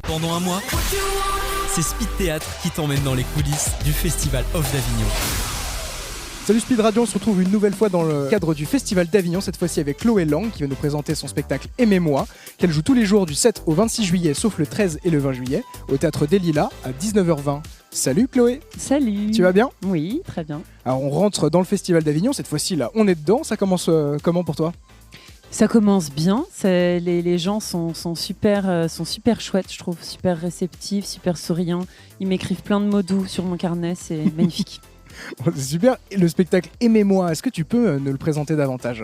Pendant un mois, c'est Speed Théâtre qui t'emmène dans les coulisses du Festival Off d'Avignon. Salut Speed Radio, on se retrouve une nouvelle fois dans le cadre du Festival d'Avignon, cette fois-ci avec Chloé Lang qui va nous présenter son spectacle Aimez-moi, qu'elle joue tous les jours du 7 au 26 juillet, sauf le 13 et le 20 juillet, au Théâtre des Lilas à 19h20. Salut Chloé. Salut. Tu vas bien ? Oui, très bien. Alors on rentre dans le Festival d'Avignon, cette fois-ci là on est dedans, ça commence comment pour toi ? Ça commence bien, les gens sont super chouettes, je trouve, super réceptifs, super souriants. Ils m'écrivent plein de mots doux sur mon carnet, c'est magnifique. C'est super. Et le spectacle Aimez-moi, est-ce que tu peux nous le présenter davantage ?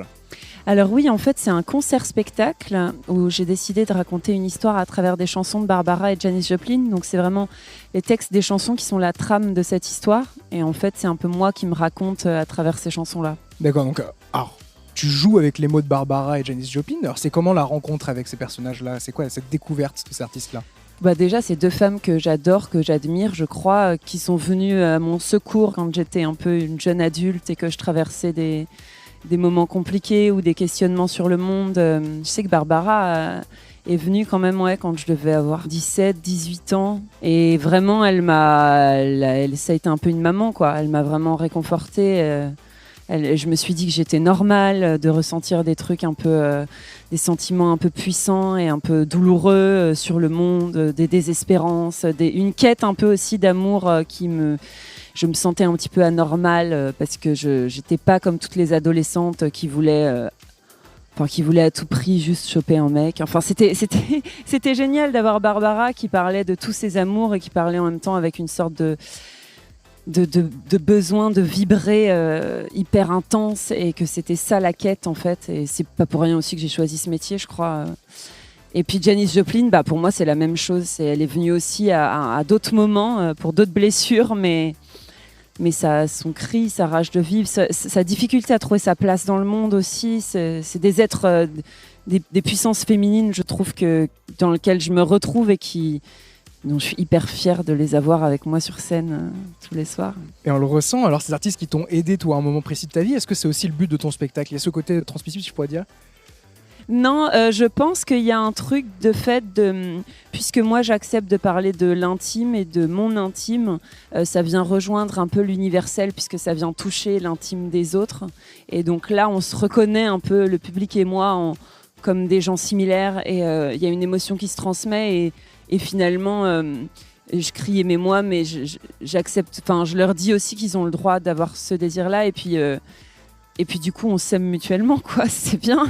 Alors oui, en fait, c'est un concert-spectacle où j'ai décidé de raconter une histoire à travers des chansons de Barbara et Janis Joplin. Donc c'est vraiment les textes des chansons qui sont la trame de cette histoire. Et en fait, c'est un peu moi qui me raconte à travers ces chansons-là. D'accord, donc alors, tu joues avec les mots de Barbara et Janis Joplin. Alors c'est comment la rencontre avec ces personnages-là ? C'est quoi cette découverte de ces artistes-là ? Déjà, c'est deux femmes que j'adore, que j'admire, je crois, qui sont venues à mon secours quand j'étais un peu une jeune adulte et que je traversais des moments compliqués ou des questionnements sur le monde. Je sais que Barbara est venue quand même quand je devais avoir 17, 18 ans. Et vraiment, ça a été un peu une maman, quoi. Elle m'a vraiment réconfortée. Je me suis dit que j'étais normale de ressentir des trucs un peu, des sentiments un peu puissants et un peu douloureux sur le monde, des désespérances, une quête un peu aussi d'amour je me sentais un petit peu anormale parce que j'étais pas comme toutes les adolescentes qui voulaient à tout prix juste choper un mec. Enfin, c'était génial d'avoir Barbara qui parlait de tous ses amours et qui parlait en même temps avec une sorte de besoin de vibrer hyper intense et que c'était ça la quête en fait. Et c'est pas pour rien aussi que j'ai choisi ce métier, je crois. Et puis Janis Joplin, pour moi c'est la même chose. Elle est venue aussi à d'autres moments pour d'autres blessures, mais son cri, sa rage de vivre, sa difficulté à trouver sa place dans le monde aussi, c'est des êtres, des puissances féminines, je trouve, dans lesquelles je me retrouve et dont je suis hyper fière de les avoir avec moi sur scène tous les soirs. Et on le ressent, alors ces artistes qui t'ont aidé toi à un moment précis de ta vie, est-ce que c'est aussi le but de ton spectacle ? Il y a ce côté transmissif, je pourrais dire ? Non, je pense qu'il y a un truc de fait, puisque moi j'accepte de parler de l'intime et de mon intime, ça vient rejoindre un peu l'universel puisque ça vient toucher l'intime des autres. Et donc là, on se reconnaît un peu, le public et moi, comme des gens similaires et il y a une émotion qui se transmet et finalement, je crie aimez-moi, mais j'accepte. Enfin, je leur dis aussi qu'ils ont le droit d'avoir ce désir-là, et puis du coup, on s'aime mutuellement, quoi. C'est bien.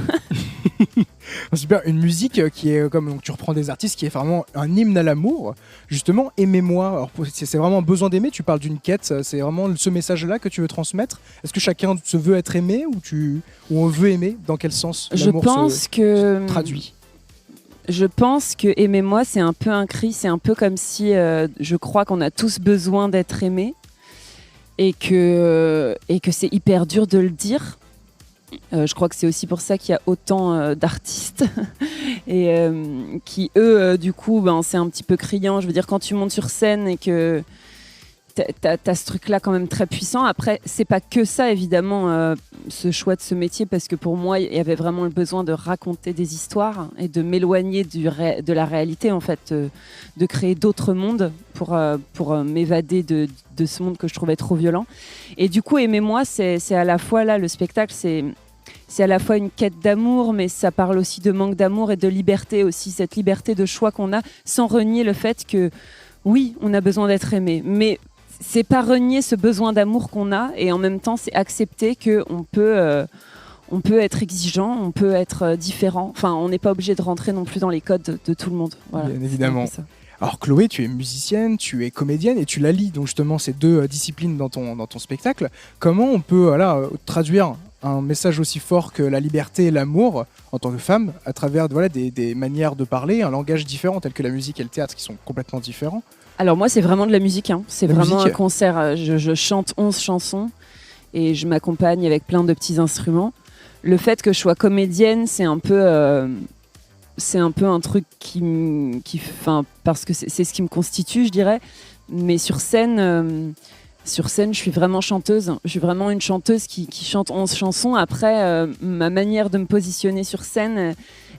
Super, une musique qui est comme donc tu reprends des artistes qui est vraiment un hymne à l'amour. Justement, aimez-moi. Alors c'est vraiment un besoin d'aimer. Tu parles d'une quête. C'est vraiment ce message-là que tu veux transmettre. Est-ce que chacun se veut être aimé ou on veut aimer ? Dans quel sens l'amour se traduit ? Je pense que aimez-moi, c'est un peu un cri, c'est un peu comme si je crois qu'on a tous besoin d'être aimés et que c'est hyper dur de le dire. Je crois que c'est aussi pour ça qu'il y a autant d'artistes et qui, eux, du coup, c'est un petit peu criant. Je veux dire, quand tu montes sur scène et que t'as ce truc-là quand même très puissant. Après, c'est pas que ça, évidemment, ce choix de ce métier, parce que pour moi, il y avait vraiment le besoin de raconter des histoires et de m'éloigner de la réalité, en fait, de créer d'autres mondes pour m'évader de ce monde que je trouvais trop violent. Et du coup, aimez-moi, c'est à la fois, là, le spectacle, c'est à la fois une quête d'amour, mais ça parle aussi de manque d'amour et de liberté aussi, cette liberté de choix qu'on a, sans renier le fait que, oui, on a besoin d'être aimé, mais c'est pas renier ce besoin d'amour qu'on a, et en même temps c'est accepter qu'on peut être exigeant, on peut être différent. Enfin, on n'est pas obligé de rentrer non plus dans les codes de tout le monde. Voilà, bien évidemment. Alors Chloé, tu es musicienne, tu es comédienne et tu l'allies donc justement ces deux disciplines dans ton spectacle. Comment on peut traduire un message aussi fort que la liberté et l'amour en tant que femme à travers des manières de parler, un langage différent tel que la musique et le théâtre qui sont complètement différents ? Alors moi, c'est vraiment de la musique. C'est vraiment un concert. Je chante 11 chansons et je m'accompagne avec plein de petits instruments. Le fait que je sois comédienne, c'est un peu un truc parce que c'est ce qui me constitue, je dirais. Mais sur scène, je suis vraiment chanteuse. Je suis vraiment une chanteuse qui chante 11 chansons. Après, ma manière de me positionner sur scène,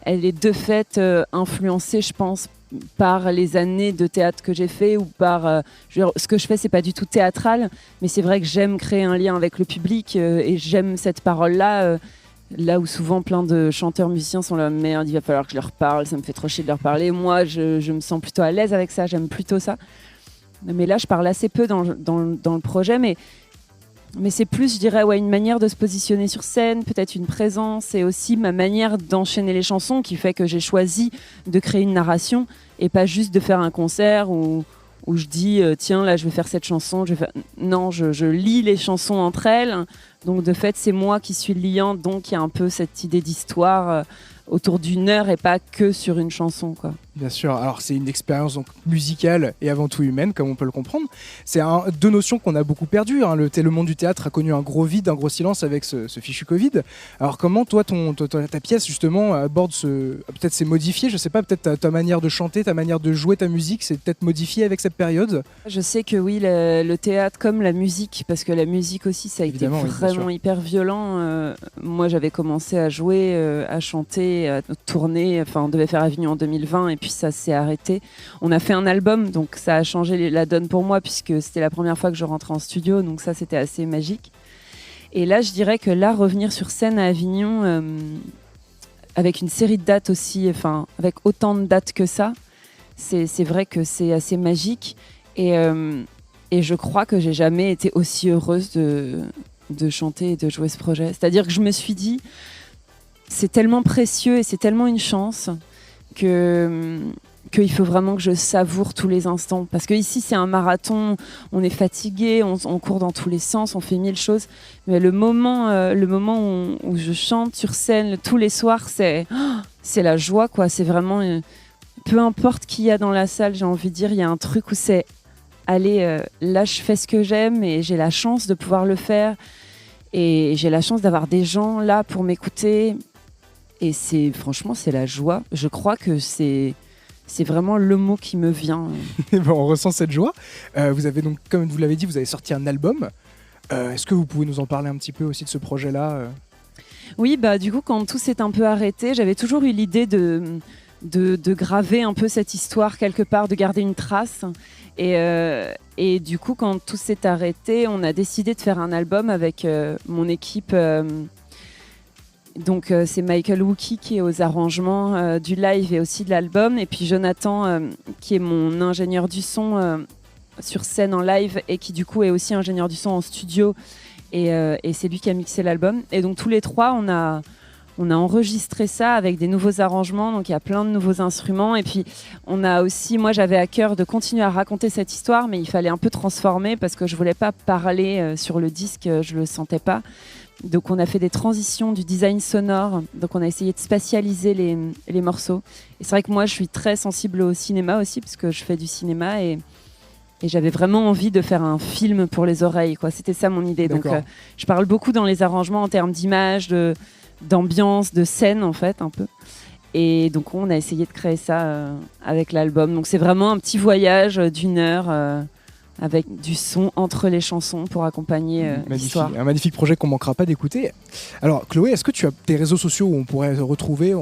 elle est de fait influencée, je pense, par les années de théâtre que j'ai fait ou par ce que je fais, c'est pas du tout théâtral, mais c'est vrai que j'aime créer un lien avec le public et j'aime cette parole-là. Là où souvent plein de chanteurs musiciens sont là, merde, il va falloir que je leur parle, ça me fait trop chier de leur parler. Moi, je me sens plutôt à l'aise avec ça, j'aime plutôt ça. Mais là, je parle assez peu dans le projet, mais c'est plus, je dirais, une manière de se positionner sur scène, peut-être une présence, et aussi ma manière d'enchaîner les chansons qui fait que j'ai choisi de créer une narration et pas juste de faire un concert où je dis tiens, là je vais faire cette chanson, non, je lis les chansons entre elles, donc de fait c'est moi qui suis liante, donc il y a un peu cette idée d'histoire autour d'une heure et pas que sur une chanson, quoi. Bien sûr, alors c'est une expérience donc musicale et avant tout humaine, comme on peut le comprendre. C'est deux notions qu'on a beaucoup perdues, hein. Le monde du théâtre a connu un gros vide, un gros silence avec ce fichu Covid. Alors comment toi, ta pièce justement aborde peut-être c'est modifié, je sais pas, peut-être ta manière de chanter, ta manière de jouer ta musique, c'est peut-être modifié avec cette période? Je sais que oui, le théâtre comme la musique, parce que la musique aussi ça a Évidemment, été vraiment hyper violent. Moi j'avais commencé à jouer, à chanter, à tourner, enfin on devait faire Avignon en 2020 et puis ça s'est arrêté. On a fait un album, donc ça a changé la donne pour moi puisque c'était la première fois que je rentrais en studio, donc ça c'était assez magique. Et là je dirais que là revenir sur scène à Avignon avec une série de dates aussi, enfin avec autant de dates que ça, c'est vrai que c'est assez magique et je crois que j'ai jamais été aussi heureuse de chanter et de jouer ce projet. C'est-à-dire que je me suis dit c'est tellement précieux et c'est tellement une chance qu'il faut vraiment que je savoure tous les instants. Parce qu'ici, c'est un marathon, on est fatigué, on court dans tous les sens, on fait 1000 choses. Mais le moment où je chante sur scène tous les soirs, c'est la joie, quoi. C'est vraiment... peu importe qui y a dans la salle, j'ai envie de dire, il y a un truc où c'est... Allez, là, je fais ce que j'aime et j'ai la chance de pouvoir le faire. Et j'ai la chance d'avoir des gens là pour m'écouter. Et franchement, c'est la joie. Je crois que c'est vraiment le mot qui me vient. Bon, on ressent cette joie. Vous avez donc, comme vous l'avez dit, vous avez sorti un album. Est-ce que vous pouvez nous en parler un petit peu aussi de ce projet-là? Oui, du coup, quand tout s'est un peu arrêté, j'avais toujours eu l'idée de graver un peu cette histoire quelque part, de garder une trace. Et du coup, quand tout s'est arrêté, on a décidé de faire un album avec mon équipe. Donc c'est Michael Wookie qui est aux arrangements du live et aussi de l'album, et puis Jonathan qui est mon ingénieur du son sur scène en live et qui du coup est aussi ingénieur du son en studio, et c'est lui qui a mixé l'album. Et donc tous les trois on a enregistré ça avec des nouveaux arrangements, donc il y a plein de nouveaux instruments, et puis on a aussi, moi j'avais à cœur de continuer à raconter cette histoire, mais il fallait un peu transformer parce que je voulais pas parler sur le disque, je le sentais pas. Donc on a fait des transitions du design sonore, donc on a essayé de spatialiser les morceaux. Et c'est vrai que moi je suis très sensible au cinéma aussi, parce que je fais du cinéma, et j'avais vraiment envie de faire un film pour les oreilles, quoi. C'était ça mon idée. D'accord. Donc je parle beaucoup dans les arrangements en termes d'image, d'ambiance, de scène en fait un peu. Et donc on a essayé de créer ça avec l'album. Donc c'est vraiment un petit voyage d'1 heure avec du son entre les chansons pour accompagner l'histoire. Un magnifique projet qu'on manquera pas d'écouter. Alors Chloé, est-ce que tu as des réseaux sociaux où on pourrait te retrouver,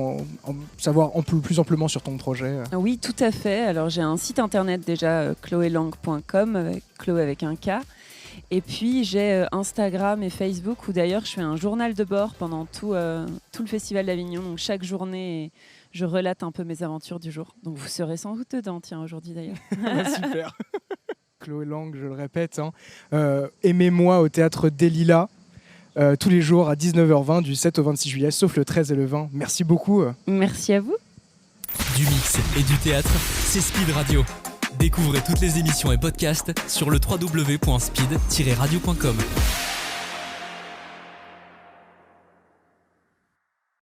savoir plus amplement sur ton projet? Oui, tout à fait. Alors j'ai un site internet déjà, chloelang.com, Chloé avec un K. Et puis j'ai Instagram et Facebook où d'ailleurs je fais un journal de bord pendant tout le festival d'Avignon. Donc chaque journée, je relate un peu mes aventures du jour. Donc vous serez sans doute dedans, tiens, aujourd'hui d'ailleurs. Super. Chloé Lang, je le répète, aimez-moi au théâtre des Lilas, tous les jours à 19h20 du 7 au 26 juillet, sauf le 13 et le 20. Merci beaucoup. Merci à vous. Du mix et du théâtre, c'est Speed Radio. Découvrez toutes les émissions et podcasts sur le www.speed-radio.com.